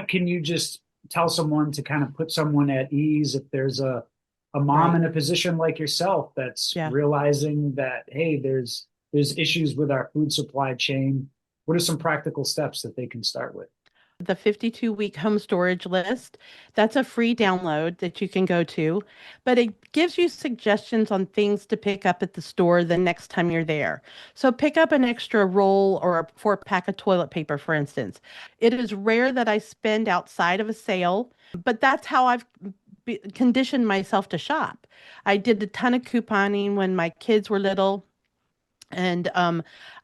what can you just tell someone to kind of put someone at ease if there's a mom Right. in a position like yourself that's Yeah. realizing that, hey, there's issues with our food supply chain. What are some practical steps that they can start with? The 52-week home storage list, that's a free download that you can go to, but it gives you suggestions on things to pick up at the store the next time you're there. So pick up an extra roll or a 4 pack of toilet paper, for instance. It is rare that I spend outside of a sale, but that's how I've conditioned myself to shop. I did a ton of couponing when my kids were little. And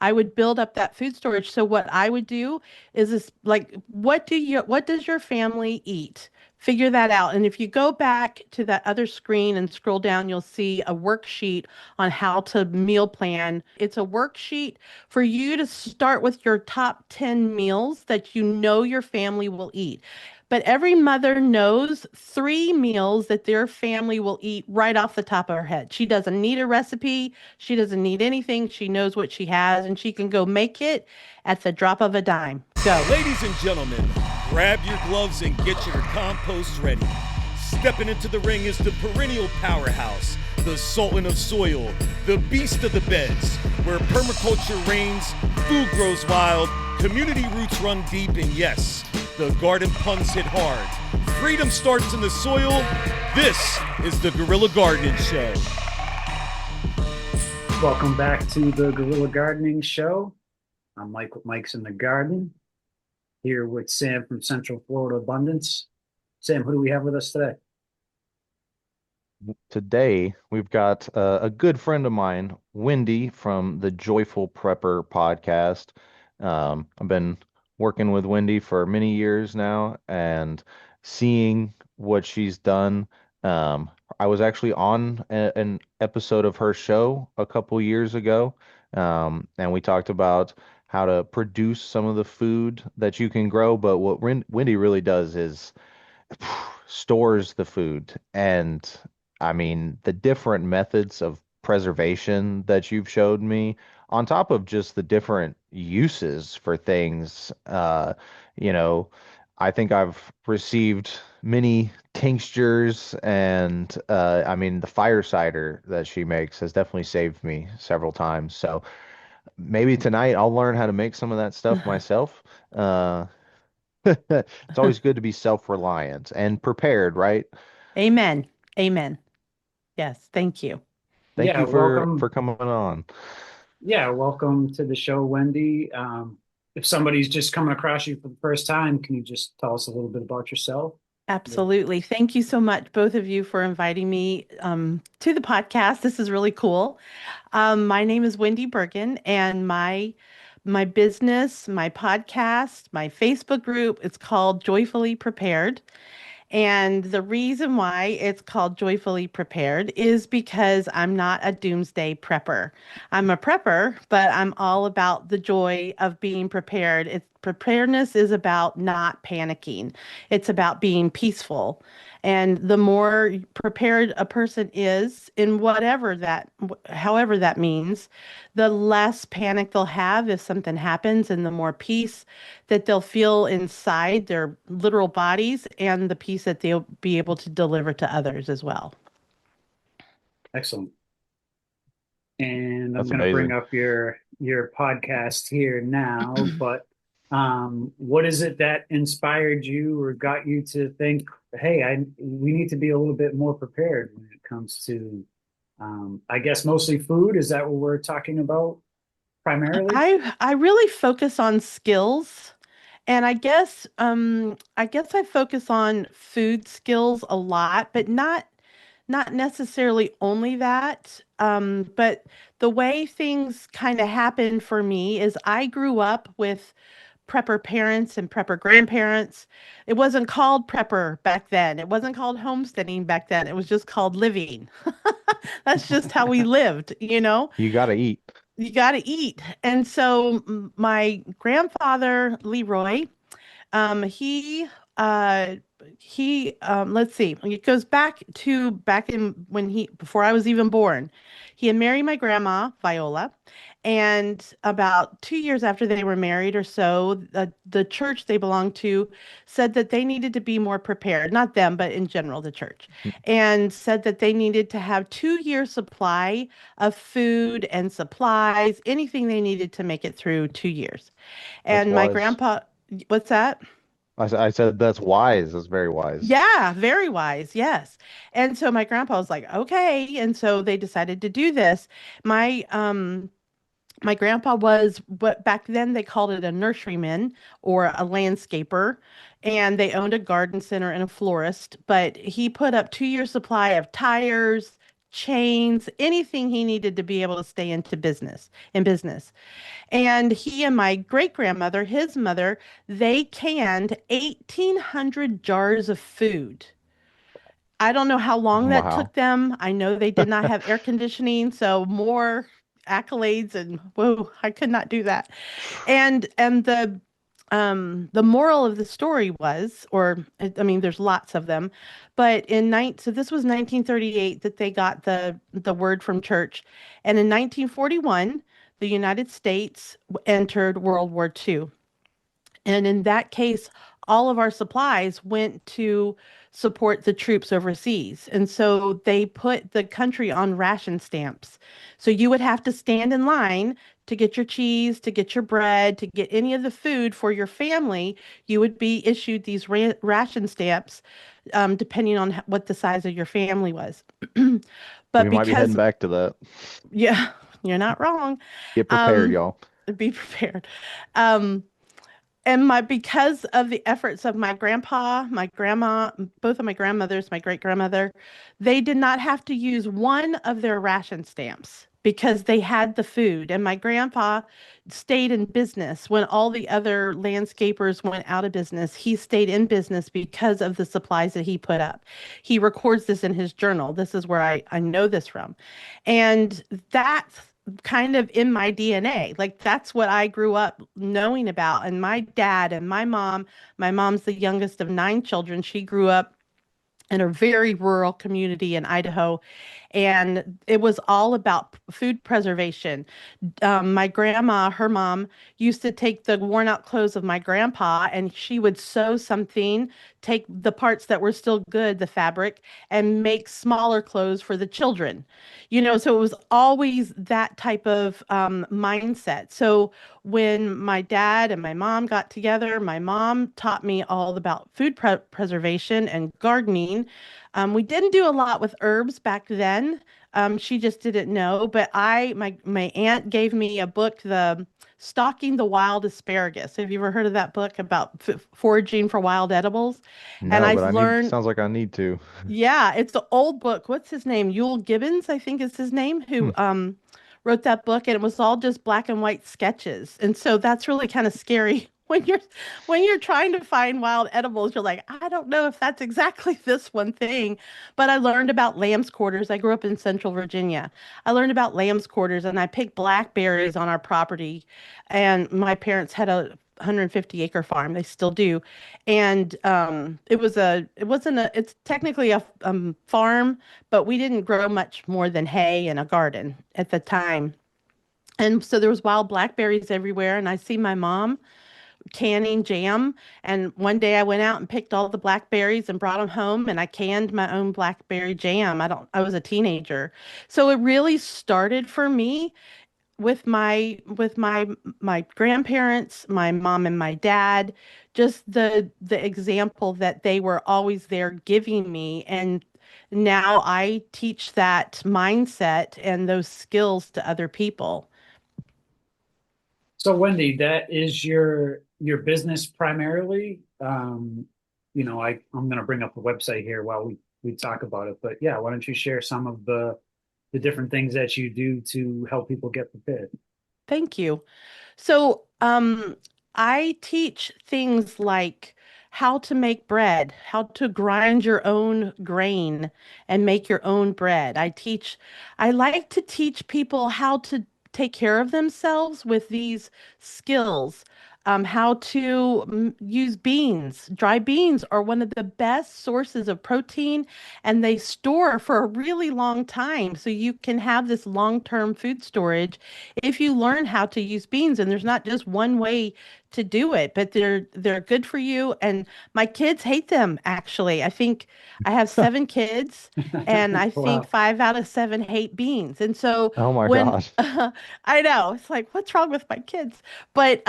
I would build up that food storage. So what I would do is this, like, what does your family eat? Figure that out. And if you go back to that other screen and scroll down, you'll see a worksheet on how to meal plan. It's a worksheet for you to start with your top 10 meals that you know your family will eat. But every mother knows 3 meals that their family will eat right off the top of her head. She doesn't need a recipe. She doesn't need anything. She knows what she has and she can go make it at the drop of a dime. Go. Ladies and gentlemen, grab your gloves and get your compost ready. Stepping into the ring is the perennial powerhouse, the sultan of soil, the beast of the beds, where permaculture reigns, food grows wild, community roots run deep, and yes, the garden punts hit hard. Freedom starts in the soil. This is the Guerrilla Gardening Show. Welcome back to the Guerrilla Gardening Show. I'm Mike with Mike's in the Garden, here with Sam from Central Florida Abundance. Sam, who do we have with us today? Today, we've got a good friend of mine, Wendi from the Joyful Prepper podcast. I've been working with Wendi for many years now and seeing what she's done. I was actually on an episode of her show a couple years ago, and we talked about how to produce some of the food that you can grow. But what Wendi really does is stores the food. And I mean, the different methods of preservation that you've showed me, on top of just the different uses for things, you know, I think I've received many tinctures and I mean, the fire cider that she makes has definitely saved me several times. So maybe tonight I'll learn how to make some of that stuff myself. Uh, it's always good to be self-reliant and prepared, right? Amen. Amen. Yes. Thank you. Thank Yeah, you for welcome. coming on. Yeah, welcome to the show, Wendy. If somebody's just coming across you for the first time, can you just tell us a little bit about yourself? Yeah. Absolutely. Thank you so much, both of you, for inviting me to the podcast. This is really cool. My name is Wendy Bergen, and my business, my podcast, my Facebook group, it's called Joyfully Prepared. And the reason why it's called Joyfully Prepared is because I'm not a doomsday prepper. I'm a prepper, but I'm all about the joy of being prepared. Preparedness is about not panicking. It's about being peaceful. And the more prepared a person is in however that means, the less panic they'll have if something happens and the more peace that they'll feel inside their literal bodies and the peace that they'll be able to deliver to others as well. Excellent. And I'm That's going to bring amazing. up your podcast here now, but what is it that inspired you or got you to think, hey, I we need to be a little bit more prepared when it comes to, I guess mostly food. Is that what we're talking about primarily? I really focus on skills, and I guess I focus on food skills a lot, but not necessarily only that. But the way things kind of happened for me is I grew up with prepper parents and prepper grandparents. It wasn't called prepper back then. It wasn't called homesteading back then. It was just called living. That's just how we lived, you know? You got to eat. You got to eat. And so my grandfather, Leroy, he uh, he let's see, it goes back in when he before I was even born. He had married my grandma Viola, and about 2 years after they were married or so, the church they belonged to said that they needed to be more prepared, not them but in general the church, and said that they needed to have 2 year supply of food and supplies, anything they needed to make it through 2 years. That's And my wise. grandpa, what's that? I said that's wise. That's very wise. Yeah, very wise. Yes. And so my grandpa was like, okay. And so they decided to do this. My my grandpa was what back then they called it a nurseryman or a landscaper, and they owned a garden center and a florist, but he put up 2 year supply of tires, chains, anything he needed to be able to stay in business. And he and my great grandmother, his mother, they canned 1,800 jars of food. I don't know how long that Wow. took them. I know they did not have air conditioning, so more accolades and whoa, I could not do that. And the moral of the story was, or I mean, there's lots of them, but so this was 1938 that they got the word from church, and in 1941, the United States entered World War II. And in that case, all of our supplies went to support the troops overseas. And so they put the country on ration stamps. So you would have to stand in line to get your cheese, to get your bread, to get any of the food for your family. You would be issued these ration stamps, depending on what the size of your family was. We But might be heading because, back to that. yeah, you're not wrong. Get prepared, Um, y'all. be prepared. Um, and my because of the efforts of my grandpa, my grandma, both of my grandmothers, my great grandmother, they did not have to use one of their ration stamps because they had the food. And my grandpa stayed in business when all the other landscapers went out of business. He stayed in business because of the supplies that he put up. He records this in his journal. This is where I know this from. And that's kind of in my DNA. Like that's what I grew up knowing about. And my dad and my mom's the youngest of nine children. She grew up in a very rural community in Idaho, and it was all about food preservation. My grandma, her mom, used to take the worn out clothes of my grandpa and she would sew something, take the parts that were still good, the fabric, and make smaller clothes for the children. So it was always that type of mindset. So when my dad and my mom got together, my mom taught me all about food preservation and gardening. We didn't do a lot with herbs back then. She just didn't know, but my aunt gave me a book, the Stalking the Wild Asparagus. Have you ever heard of that book about foraging for wild edibles? And No, I but learned, sounds like I need to. yeah, it's the old book. What's his name? Yule Gibbons, I think is his name, Hmm. who wrote that book, and it was all just black and white sketches. And so that's really kind of scary when you're trying to find wild edibles. You're like, I don't know if that's exactly this one thing. But I learned about lamb's quarters. I grew up in Central Virginia. I learned about lamb's quarters, and I picked blackberries on our property. And my parents had a 150-acre farm. They still do. And it's technically a farm, but we didn't grow much more than hay and a garden at the time. And so there was wild blackberries everywhere. And I see my mom canning jam. And one day I went out and picked all the blackberries and brought them home, and I canned my own blackberry jam. I was a teenager. So it really started for me with my grandparents, my mom and my dad, just the example that they were always there giving me. And now I teach that mindset and those skills to other people. So Wendy, that is your business primarily. I'm going to bring up the website here while we talk about it. But yeah, why don't you share some of the different things that you do to help people get prepared? Thank you. So, I teach things like how to make bread, how to grind your own grain and make your own bread. I like to teach people how to take care of themselves with these skills. how to use beans. Dry beans are one of the best sources of protein, and they store for a really long time. So you can have this long-term food storage if you learn how to use beans. And there's not just one way to do it, but they're good for you. And my kids hate them, actually. I think I have 7 kids, and I think Wow. 5 out of 7 hate beans. And so Oh my when gosh. I know, it's like, what's wrong with my kids? But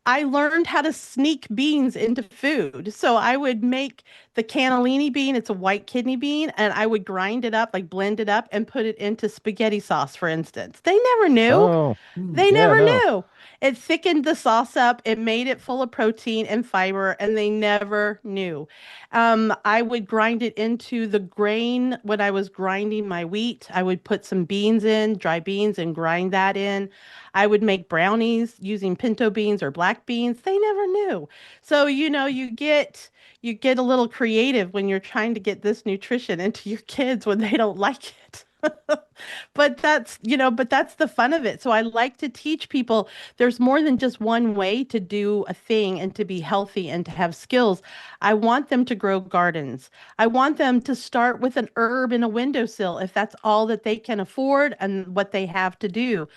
I learned how to sneak beans into food. So I would make the cannellini bean, it's a white kidney bean, and I would grind it up, like blend it up and put it into spaghetti sauce, for instance. They never knew. Oh, Hmm. They yeah, never no. knew. It thickened the sauce up, it made it full of protein and fiber, and they never knew. I would grind it into the grain when I was grinding my wheat. I would put some beans in, dry beans, and grind that in. I would make brownies using pinto beans or black beans. They never knew. So, you get a little creative when you're trying to get this nutrition into your kids when they don't like it. But that's the fun of it. So I like to teach people there's more than just one way to do a thing and to be healthy and to have skills. I want them to grow gardens. I want them to start with an herb in a windowsill if that's all that they can afford and what they have to do.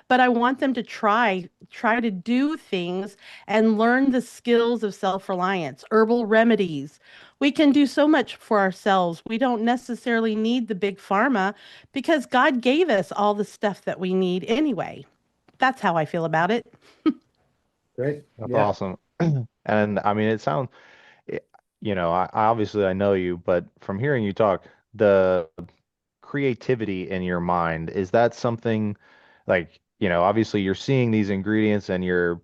But I want them to try to do things and learn the skills of self-reliance, herbal remedies. We can do so much for ourselves. We don't necessarily need the big pharma because God gave us all the stuff that we need anyway. That's how I feel about it. Great. That's Yeah. awesome. And I mean, it sounds, it- I obviously I know you, but from hearing you talk, the creativity in your mind, is that something like, obviously you're seeing these ingredients and you're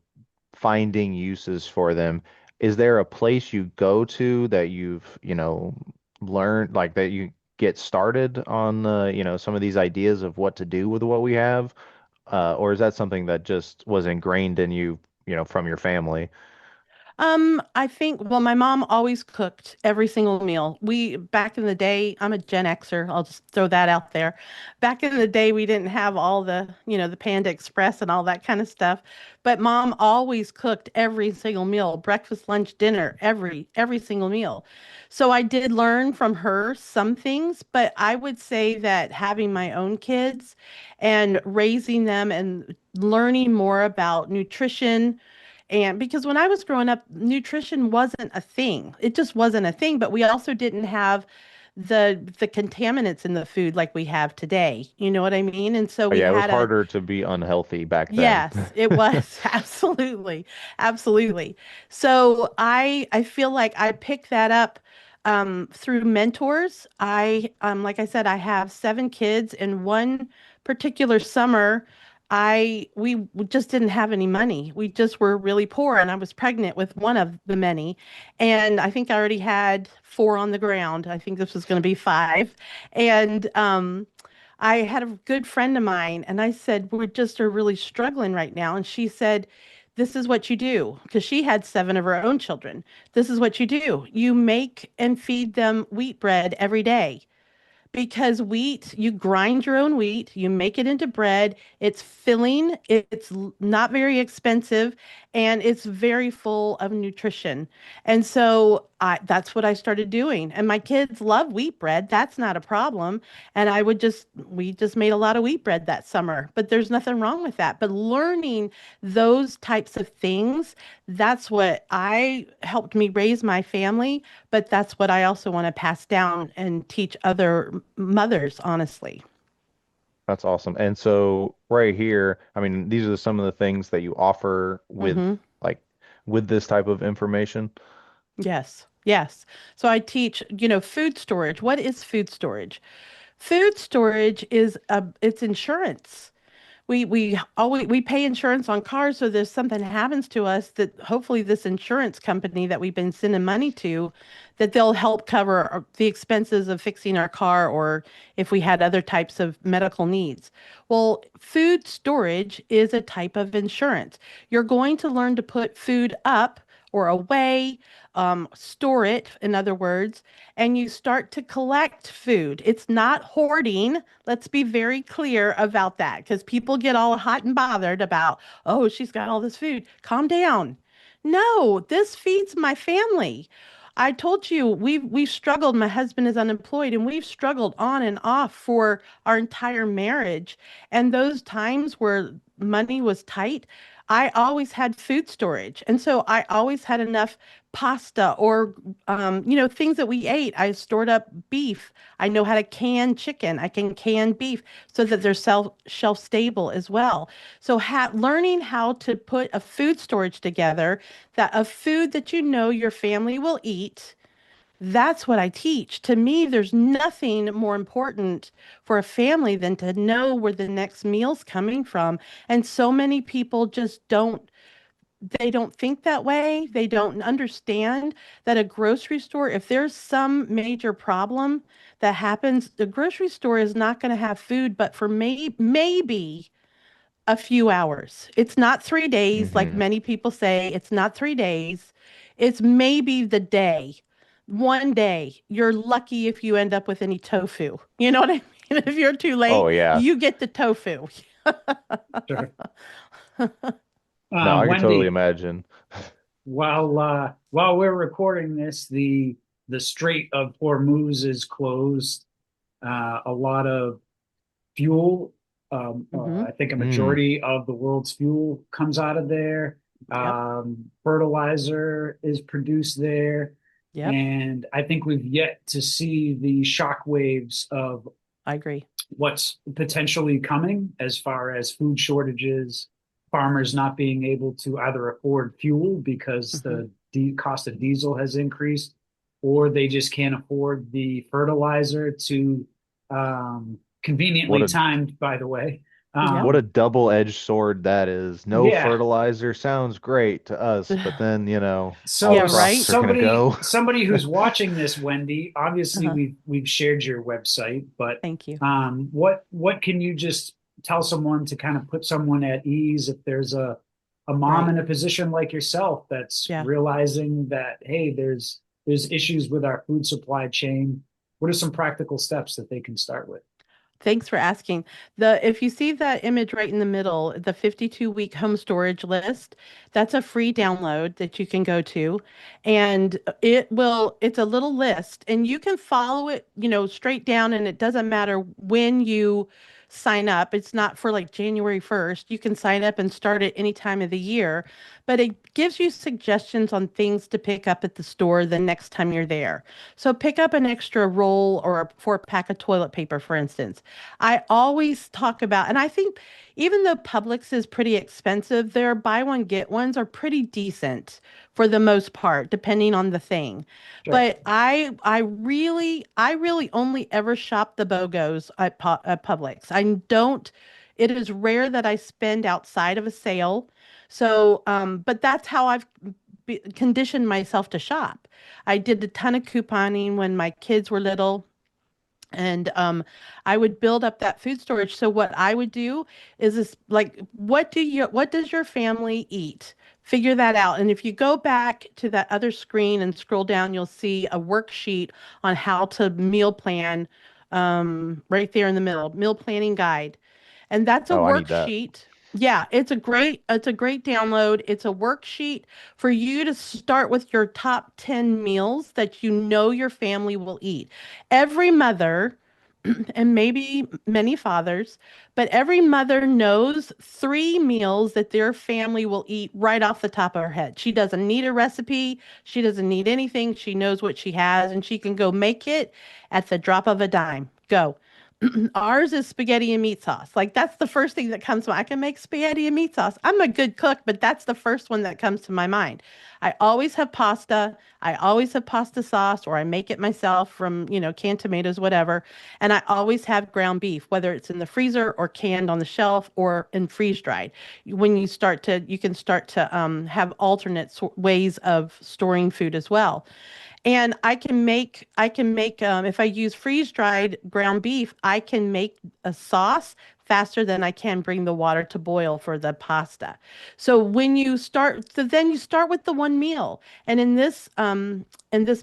finding uses for them. Is there a place you go to that you've, learned like that you get started on some of these ideas of what to do with what we have? Or is that something that just was ingrained in you, from your family? I think, well, my mom always cooked every single meal. Back in the day, I'm a Gen Xer. I'll just throw that out there. Back in the day, we didn't have all the Panda Express and all that kind of stuff. But mom always cooked every single meal, breakfast, lunch, dinner, every single meal. So I did learn from her some things, but I would say that having my own kids and raising them and learning more about nutrition, and because when I was growing up, nutrition wasn't a thing. It just wasn't a thing, but we also didn't have the contaminants in the food like we have today. You know what I mean? And so Oh, we yeah, it was had a harder to be unhealthy back then. yes, it was absolutely, absolutely. So I feel like I picked that up through mentors. Like I said, I have 7 kids, and one particular summer, we just didn't have any money. We just were really poor, and I was pregnant with one of the many, and I think I already had 4 on the ground. I think this was going to be 5, and I had a good friend of mine, and I said, "We just are really struggling right now." And she said, "This is what you do," because she had 7 of her own children. "This is what you do. You make and feed them wheat bread every day." Because wheat, you grind your own wheat, you make it into bread. It's filling, it's not very expensive, and it's very full of nutrition. And so that's what I started doing. And my kids love wheat bread. That's not a problem. And we just made a lot of wheat bread that summer, but there's nothing wrong with that. But learning those types of things, that's what I helped me raise my family, but that's what I also want to pass down and teach other mothers, honestly. That's awesome. And so right here, I mean, these are some of the things that you offer Hmm. like with this type of information. Yes. Yes. So I teach, food storage. What is food storage? Food storage is it's insurance. We pay insurance on cars, so there's something happens to us that hopefully this insurance company that we've been sending money to, that they'll help cover the expenses of fixing our car, or if we had other types of medical needs. Well, food storage is a type of insurance. You're going to learn to put food up or away, store it, in other words, and you start to collect food. It's not hoarding. Let's be very clear about that because people get all hot and bothered about, oh, she's got all this food. Calm down. No, this feeds my family. I told you we've struggled. My husband is unemployed and we've struggled on and off for our entire marriage. And those times where money was tight, I always had food storage. And so I always had enough pasta or things that we ate. I stored up beef. I know how to can chicken. I can beef so that they're shelf stable as well. So learning how to put a food storage together, that a food that you know your family will eat, that's what I teach. To me, there's nothing more important for a family than to know where the next meal's coming from. And so many people just they don't think that way. They don't understand that a grocery store, if there's some major problem that happens, the grocery store is not going to have food, but for maybe a few hours. It's not 3 days, like Hmm. many people say. It's not 3 days. It's maybe the day. One day. You're lucky if you end up with any tofu. You know what I mean? If you're too Oh late, yeah. you get the tofu. Sure. No, I could totally Wendi, imagine. while we're recording this, the Strait of Hormuz is closed. A lot of fuel. Hmm. I think a Mm. majority of the world's fuel comes out of there. Yep. Fertilizer is produced there. Yep. And I think we've yet to see the shock waves of I agree. what's potentially coming as far as food shortages, farmers not being able to either afford fuel because Hmm. the cost of diesel has increased, or they just can't afford the fertilizer to What conveniently a timed, by the way. Yep. what a double-edged sword that is. No Yeah. fertilizer sounds great to us, but then, all the Yeah, So crops right. are gonna go. somebody who's watching this, Wendi, obviously Uh-huh. we've shared your website, but Thank you. what can you just tell someone to kind of put someone at ease if there's a mom Right. in a position like yourself that's Yeah. realizing that, hey, there's issues with our food supply chain. What are some practical steps that they can start with? Thanks for asking. If you see that image right in the middle, the 52-week home storage list, that's a free download that you can go to. And it's a little list and you can follow it, straight down and it doesn't matter when you sign up. It's not for like January 1st. You can sign up and start at any time of the year, but it gives you suggestions on things to pick up at the store the next time you're there. So pick up an extra roll or a 4 pack of toilet paper, for instance. I always talk about, and I think even though Publix is pretty expensive, their buy one get ones are pretty decent for the most part, depending on the thing. Sure. But I really only ever shop the BOGOs at Publix. I don't. It is rare that I spend outside of a sale. So, but that's how I've conditioned myself to shop. I did a ton of couponing when my kids were little and I would build up that food storage. So what I would do is this like what does your family eat? Figure that out. And if you go back to that other screen and scroll down, you'll see a worksheet on how to meal plan right there in the middle, meal planning guide. And that's a Oh, I need that. worksheet. Yeah, it's a great download. It's a worksheet for you to start with your top 10 meals that you know your family will eat. Every mother and maybe many fathers, but every mother knows 3 meals that their family will eat right off the top of her head. She doesn't need a recipe. She doesn't need anything. She knows what she has and she can go make it at the drop of a dime. Go. Ours is spaghetti and meat sauce. Like that's the first thing that comes to mind. I can make spaghetti and meat sauce. I'm a good cook, but that's the first one that comes to my mind. I always have pasta. I always have pasta sauce, or I make it myself from, canned tomatoes, whatever. And I always have ground beef, whether it's in the freezer or canned on the shelf or in freeze dried. You can start to have alternate ways of storing food as well. And I can make if I use freeze dried ground beef, I can make a sauce faster than I can bring the water to boil for the pasta. So when you start, so then you start with the one meal. And in this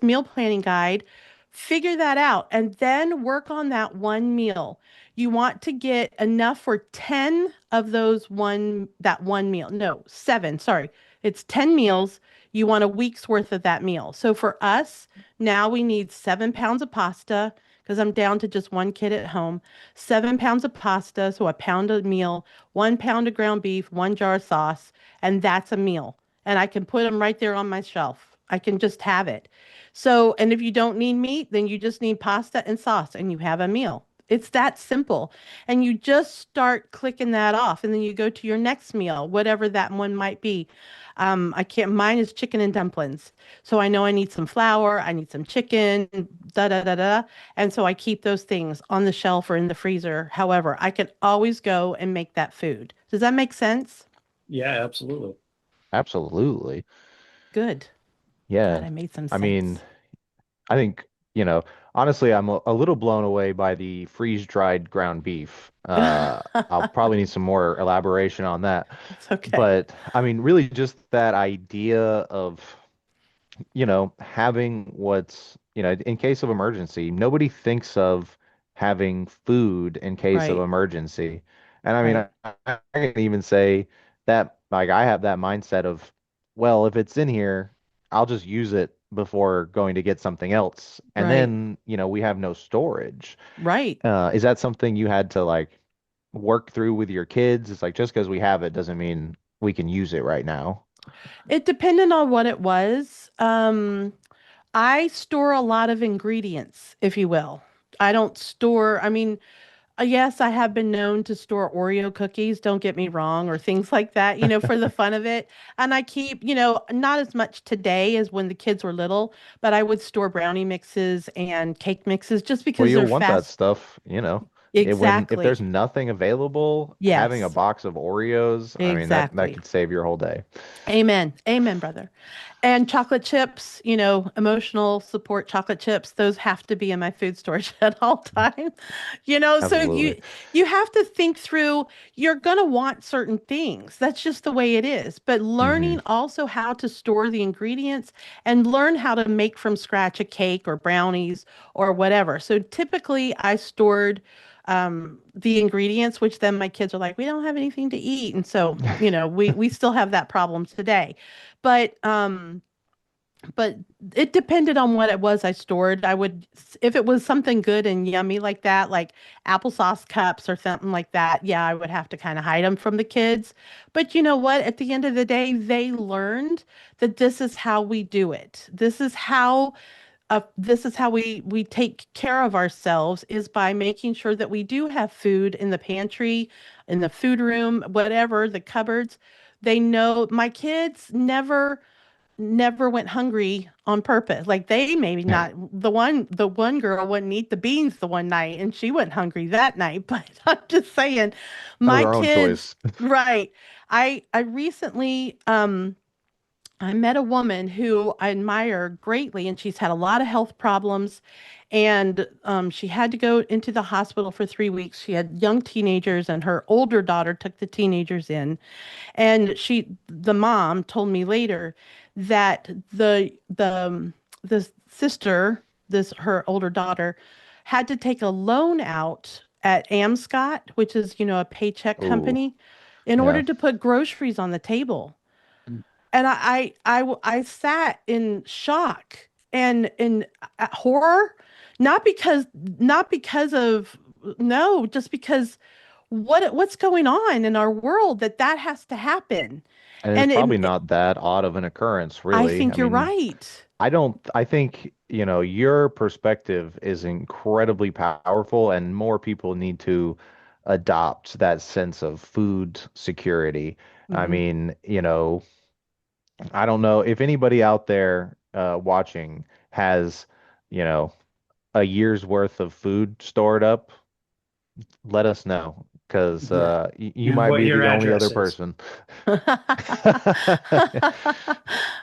meal planning guide, figure that out and then work on that one meal. You want to get enough for 10 of those that one meal. No, 7, sorry. It's 10 meals. You want a week's worth of that meal. So for us, now we need 7 pounds of pasta because I'm down to just one kid at home. 7 pounds of pasta, so a pound a meal, 1 pound of ground beef, 1 jar of sauce, and that's a meal. And I can put them right there on my shelf. I can just have it. So, and if you don't need meat, then you just need pasta and sauce and you have a meal. It's that simple. And you just start clicking that off. And then you go to your next meal, whatever that one might be. I can't, mine is chicken and dumplings. So I know I need some flour, I need some chicken, da da da da. And so I keep those things on the shelf or in the freezer. However, I can always go and make that food. Does that make sense? Yeah, absolutely. Absolutely. Good. Glad Yeah. I made some I mean, sense. I think, honestly, I'm a little blown away by the freeze-dried ground beef. I'll probably need some more elaboration on that. It's okay. But I mean, really just that idea of having what's, in case of emergency, nobody thinks of having food in case of Right, emergency. And I mean, right, I can even say that, like, I have that mindset of, well, if it's in here, I'll just use it before going to get something else. And right, then, we have no storage. right. Is that something you had to like work through with your kids? It's like just because we have it doesn't mean we can use it right now. It depended on what it was. I store a lot of ingredients, if you will. I don't store, I mean, yes, I have been known to store Oreo cookies, don't get me wrong, or things like that, for the fun of it. And I keep, not as much today as when the kids were little, but I would store brownie mixes and cake mixes just Well, because you'll they're want that fast. stuff, if there's Exactly. nothing available, having a Yes, box of Oreos, I mean that exactly. could save your whole day. Amen. Amen, brother. And chocolate chips, emotional support chocolate chips, those have to be in my food storage at all times. So Absolutely. you have to think through you're going to want certain things. That's just the way it is. But Hmm. learning also how to store the ingredients and learn how to make from scratch a cake or brownies or whatever. So typically I stored the ingredients, which then my kids are like, we don't have anything to eat. And so, we still have that problem today. But but it depended on what it was I stored. I would, if it was something good and yummy like that, like applesauce cups or something like that, yeah, I would have to kind of hide them from the kids. But you know what? At the end of the day, they learned that this is how we do it. This is how we take care of ourselves is by making sure that we do have food in the pantry, in the food room, whatever, the cupboards. They know my kids never went hungry on purpose. Like they maybe not the one girl wouldn't eat the beans the one night and she went hungry that night. But I'm just saying, That was my our own kids, choice. right. I recently I met a woman who I admire greatly, and she's had a lot of health problems. And she had to go into the hospital for 3 weeks. She had young teenagers, and her older daughter took the teenagers in. And the mom told me later that the sister, her older daughter, had to take a loan out at Amscot, which is, a paycheck Oh, company, in yeah. order to put groceries on the table. And I sat in shock and in horror, not because not because of no, just because what's going on in our world that has to happen. And it's And probably not that odd of an occurrence, I really. I think you're mean, right. I think, your perspective is incredibly powerful and more people need to adopt that sense of food security. I Hmm. mean, I don't know if anybody out there watching has, you know, a year's worth of food stored up, let us know because Yeah. you And might what be your the only other address is. person.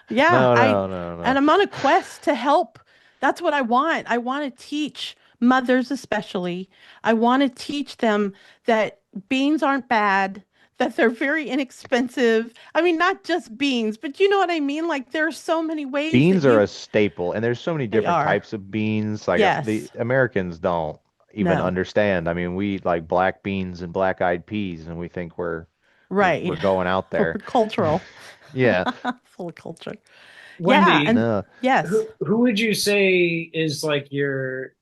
Yeah, No, I no, no, and no. I'm on a quest to help. That's what I want. I want to teach mothers especially. I want to teach them that beans aren't bad, that they're very inexpensive. I mean, not just beans, but you know what I mean? Like there are so many ways that Beans are you a staple, and there's so many they different are. types of beans. Like the Yes. Americans don't even No. understand. I mean, we eat like black beans and black-eyed peas, and we think we're Right. going out We're there. cultural. Yeah. Full of culture. Yeah, Wendy, and No. yes. who would you say is like your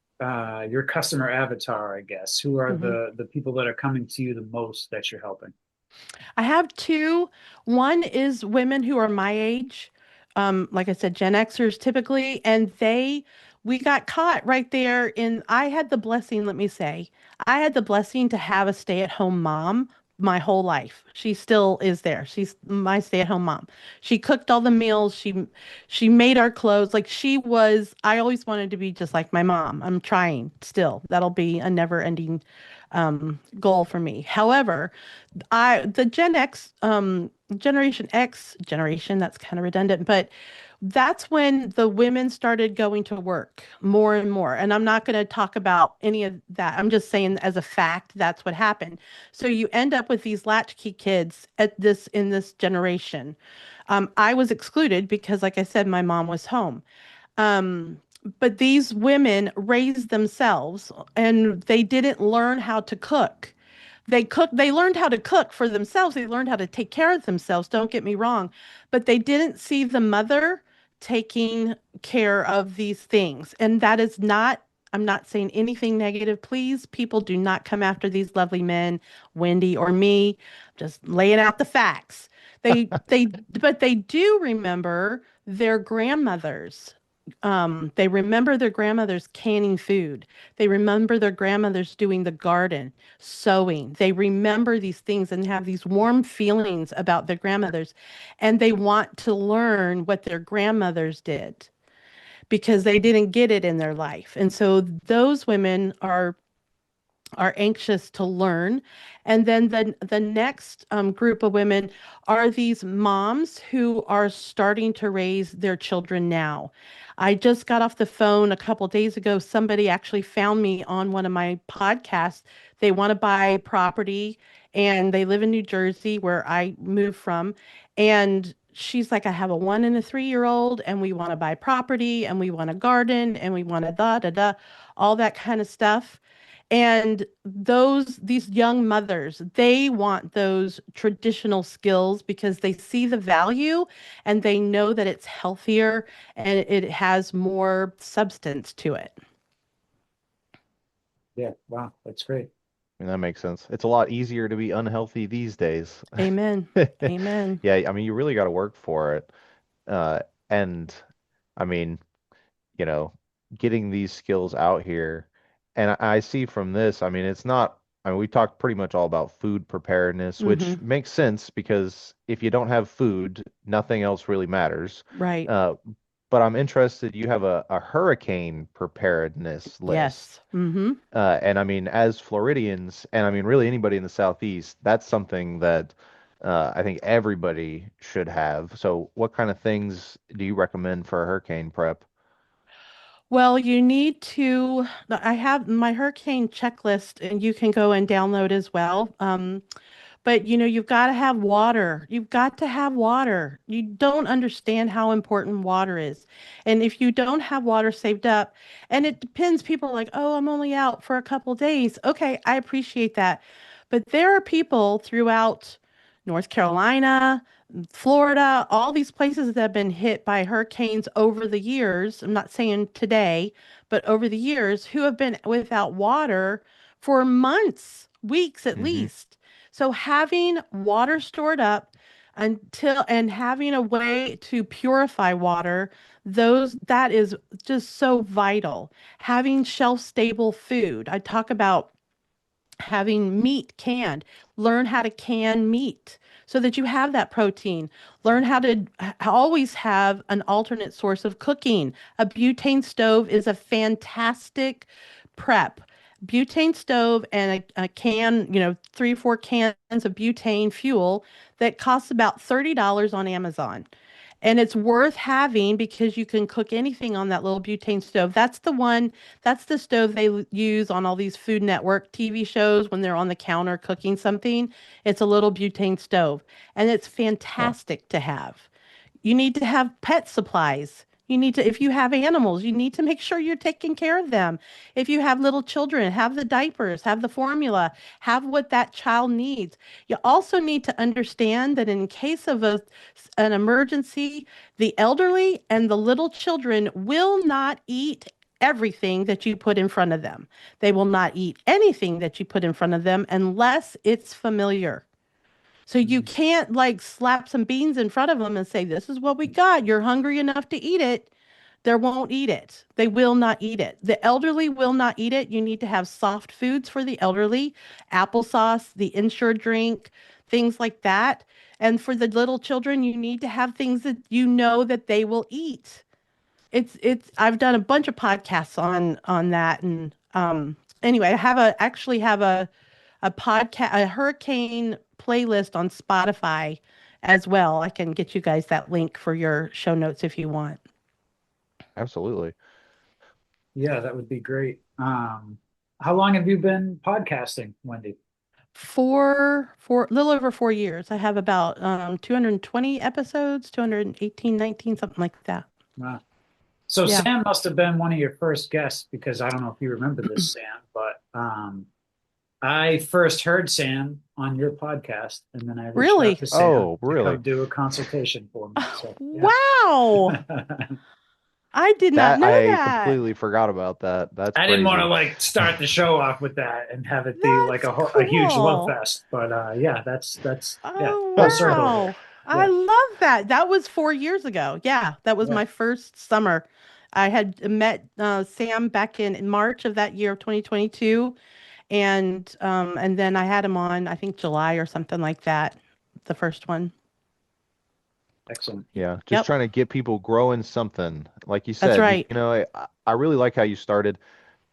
customer avatar, I guess? Who are Mhm. the people that are coming to you the most that you're helping? I have two. One is women who are my age, like I said, Gen Xers typically, and we got caught right there I had the blessing, let me say, I had the blessing to have a stay-at-home mom my whole life. She still is there. She's my stay-at-home mom. She cooked all the meals. She made our clothes. Like I always wanted to be just like my mom. I'm trying still. That'll be a never-ending goal for me. However, the Generation X generation, that's kind of redundant, but that's when the women started going to work more and more. And I'm not going to talk about any of that. I'm just saying as a fact, that's what happened. So you end up with these latchkey kids in this generation. I was excluded because, like I said, my mom was home. Um, but these women raised themselves and they didn't learn how to cook. They learned how to cook for themselves. They learned how to take care of themselves, don't get me wrong, but they didn't see the mother taking care of these things. And that is not I'm not saying anything negative. Please, people do not come after these lovely men, Wendy or me, just laying out the facts. But they do remember their grandmothers. They remember their grandmothers canning food. They remember their grandmothers doing the garden, sewing. They remember these things and have these warm feelings about their grandmothers. And they want to learn what their grandmothers did because they didn't get it in their life. And so those women are anxious to learn. And then the next group of women are these moms who are starting to raise their children now. I just got off the phone a couple days ago. Somebody actually found me on one of my podcasts. They want to buy property and they live in New Jersey, where I moved from. And she's like, I have a 1 and a 3 year old, and we want to buy property and we want a garden and we want a da da da, all that kind of stuff. And these young mothers, they want those traditional skills because they see the value and they know that it's healthier and it has more substance to it. Yeah, wow, that's great. I mean, that makes sense. It's a lot easier to be unhealthy these days. Amen. Amen. Yeah, I mean, you really got to work for it. Uh, and I mean, you know, getting these skills out here. And I see from this, I mean, it's not, I mean, we talked pretty much all about food preparedness, Mm-hmm. which makes sense because if you don't have food, nothing else really matters. Right. Uh, but I'm interested, you have a hurricane preparedness list. Yes. Mm-hmm. And I mean, as Floridians, and I mean, really anybody in the Southeast, that's something that I think everybody should have. So, what kind of things do you recommend for a hurricane prep? Well, I have my hurricane checklist and you can go and download as well. But you've got to have water. You've got to have water. You don't understand how important water is. And if you don't have water saved up, and it depends, people are like, oh, I'm only out for a couple days. Okay, I appreciate that. But there are people throughout North Carolina, Florida, all these places that have been hit by hurricanes over the years. I'm not saying today, but over the years, who have been without water for months, weeks at Hmm. least. So having water stored up and having a way to purify water, that is just so vital. Having shelf stable food. I talk about having meat canned. Learn how to can meat so that you have that protein. Learn how to always have an alternate source of cooking. A butane stove is a fantastic prep. Butane stove and a can, 3 or 4 cans of butane fuel that costs about $30 on Amazon. And it's worth having because you can cook anything on that little butane stove. That's the one, that's the stove they use on all these Food Network TV shows when they're on the counter cooking something. It's a little butane stove, and it's Huh. fantastic to have. You need to have pet supplies. You need to, if you have animals, you need to make sure you're taking care of them. If you have little children, have the diapers, have the formula, have what that child needs. You also need to understand that in case of an emergency, the elderly and the little children will not eat everything that you put in front of them. They will not eat anything that you put in front of them unless it's familiar. So you Mm. can't like slap some beans in front of them and say, "This is what we got. You're hungry enough to eat it." They won't eat it. They will not eat it. The elderly will not eat it. You need to have soft foods for the elderly, applesauce, the insured drink, things like that. And for the little children, you need to have things that you know that they will eat. It's I've done a bunch of podcasts on that, and anyway, I have a actually have a podcast, a hurricane playlist on Spotify as well. I can get you guys that link for your show notes if you want. Absolutely. Yeah, that would be great. How long have you been podcasting, Wendy? A little over 4 years. I have about 220 episodes, 218, 19, something like that. Wow. So Yeah. Sam must have been one of your first guests because I don't know if you remember this, Sam, but I first heard Sam on your podcast, and then I reached out Really? to Sam Oh, to really? come do a consultation for me. So yeah. Wow. I did not That know I that. completely forgot about that. That's I didn't want to crazy. like start the show off with that and have it be like That's a huge love cool. fest, but yeah, that's yeah, full Oh, circle here. wow. I Yeah, love that. That was 4 years ago. Yeah, that was yeah, my first summer. I had met Sam back in March of that year of 2022, and then I had him on, I think July or something like that, the first one. excellent. Yeah, just Yep, trying to get people growing something. Like you that's said, right. I really like how you started.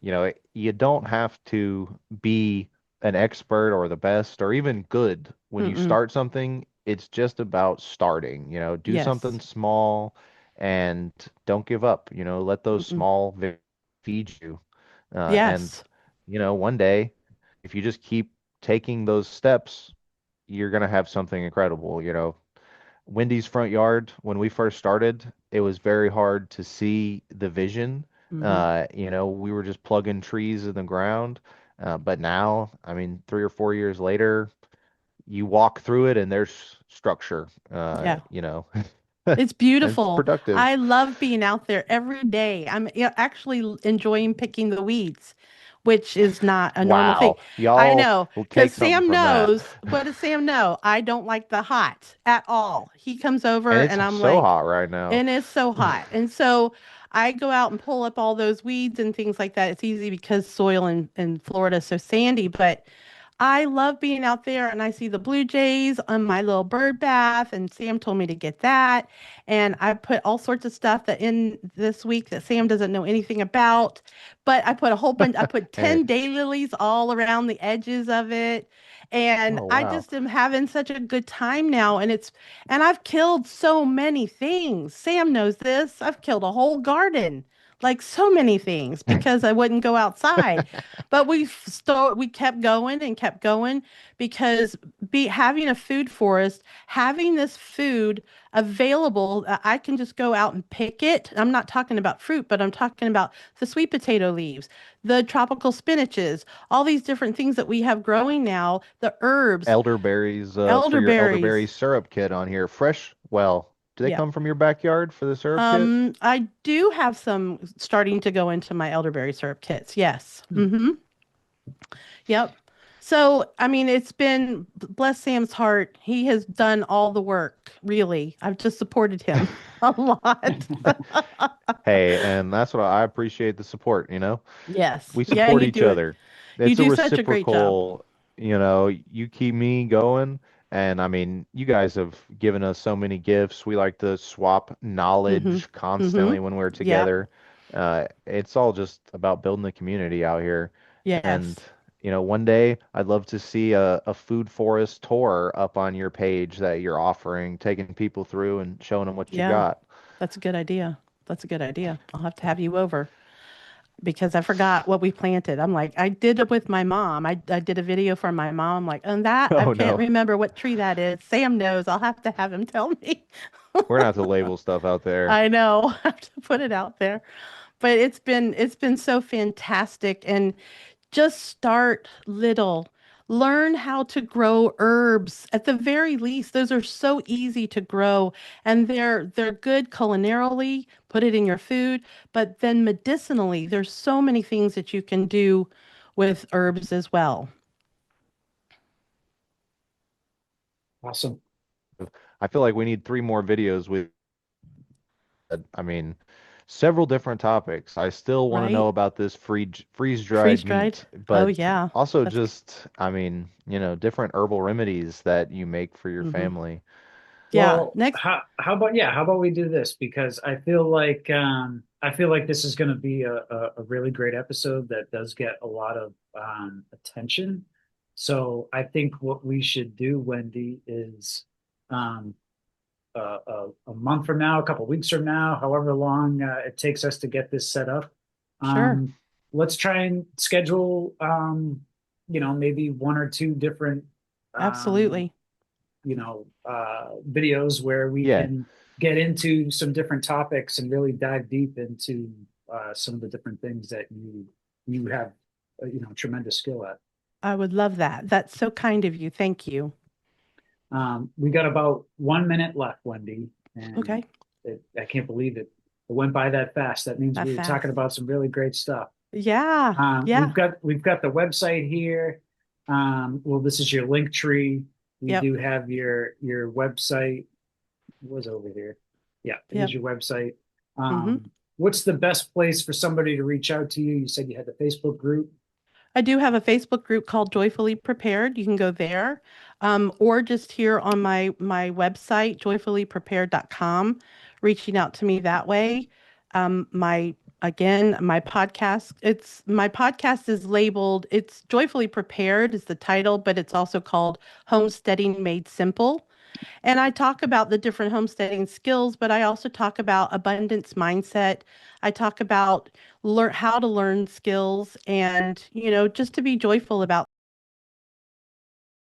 You don't have to be an expert or the best or even good when you Mm-mm. start something. It's just about starting. Do something Yes. small and don't give up. Let those Mm-mm. small feed you. And Yes. one day, if you just keep taking those steps, you're gonna have something incredible. Wendy's front yard, when we first started, it was very hard to see the vision. Mm-hmm. We were just plugging trees in the ground. But now, I mean, 3 or 4 years later, you walk through it and there's structure, Yeah. and It's it's beautiful. productive. I love being out there every day. I'm actually enjoying picking the weeds, which is not a normal thing. Wow. I Y'all know, will because take something Sam from that. knows. What does Sam know? I don't like the hot at all. He comes And over it's and I'm so like, hot right now. and it's so hot. And so I go out and pull up all those weeds and things like that. It's easy because soil in Florida is so sandy, but I love being out there and I see the blue jays on my little bird bath, and Sam told me to get that. And I put all sorts of stuff that in this week that Sam doesn't know anything about. But I put Hey, 10 daylilies all around the edges of it. And oh I wow. just am having such a good time now. And I've killed so many things. Sam knows this. I've killed a whole garden, like so many things because I wouldn't go outside. But we kept going and kept going because be having a food forest, having this food available, I can just go out and pick it. I'm not talking about fruit, but I'm talking about the sweet potato leaves, the tropical spinaches, all these different things that we have growing now, the herbs, Elderberries, for your elderberry elderberries. syrup kit on here. Fresh, well, do they Yeah. come from your backyard for the syrup kit? I do have some starting to go into my elderberry syrup kits. Yes. Hmm. Mm-hmm. Yep. So, I mean, it's been, bless Sam's heart. He has done all the work, really. I've just supported him a lot. Hey, and that's what I appreciate the support. Yes. We Yeah, and support each other. you It's a do such a great job. reciprocal, you keep me going. And I mean, you guys have given us so many gifts. We like to swap Mm-hmm. knowledge Mm-hmm. constantly when we're Yep. together. It's all just about building the community out here. And, Yes. one day I'd love to see a food forest tour up on your page that you're offering, taking people through and showing them what you Yeah, got. that's a good idea. That's a good idea. I'll have to have you over because I forgot what we planted. I'm like, I did it with my mom. I did a video for my mom. I'm like, and that I Oh can't no, remember what tree that is. Sam knows. I'll have to have him tell me. we're gonna have to label stuff out there. I know. I have to put it out there. But it's been so fantastic and just start little. Learn how to grow herbs. At the very least, those are so easy to grow and they're good culinarily, put it in your food, but then medicinally, there's so many things that you can do with herbs as well. Awesome. I feel like we need 3 more videos with, I mean, several different topics. I still want to know Right? about this Freeze freeze-dried dried. meat, Oh but yeah. also That's just, I mean, different herbal remedies that you make for your hmm family. Yeah. Well, Next. how about we do this? Because I feel like this is going to be a really great episode that does get a lot of attention. So I think what we should do, Wendy, is um, a month from now, a couple weeks from now, however long it takes us to get this set up. Sure. Um, let's try and schedule, maybe one or two different um, Absolutely. videos where we Yeah. can get into some different topics and really dive deep into some of the different things that you have tremendous skill at. I would love that. That's so kind of you. Thank you. We got about 1 minute left, Wendy, and Okay. I can't believe it. It went by that fast. That means That we were talking fast. about some really great stuff. Yeah. We've Yeah. got the website here. Well, this is your link tree. We Yep. do have your website was over here. Yeah, here's Yep. your website. hmm What's the best place for somebody to reach out to you? You said you had the Facebook group. I do have a Facebook group called Joyfully Prepared. You can go there, or just here on my website, joyfullyprepared.com, reaching out to me that way. My again, my podcast is labeled. It's Joyfully Prepared is the title, but it's also called Homesteading Made Simple. And I talk about the different homesteading skills, but I also talk about abundance mindset. I talk about learn how to learn skills and, just to be joyful about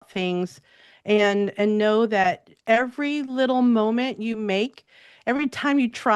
things and know that every little moment you make, every time you try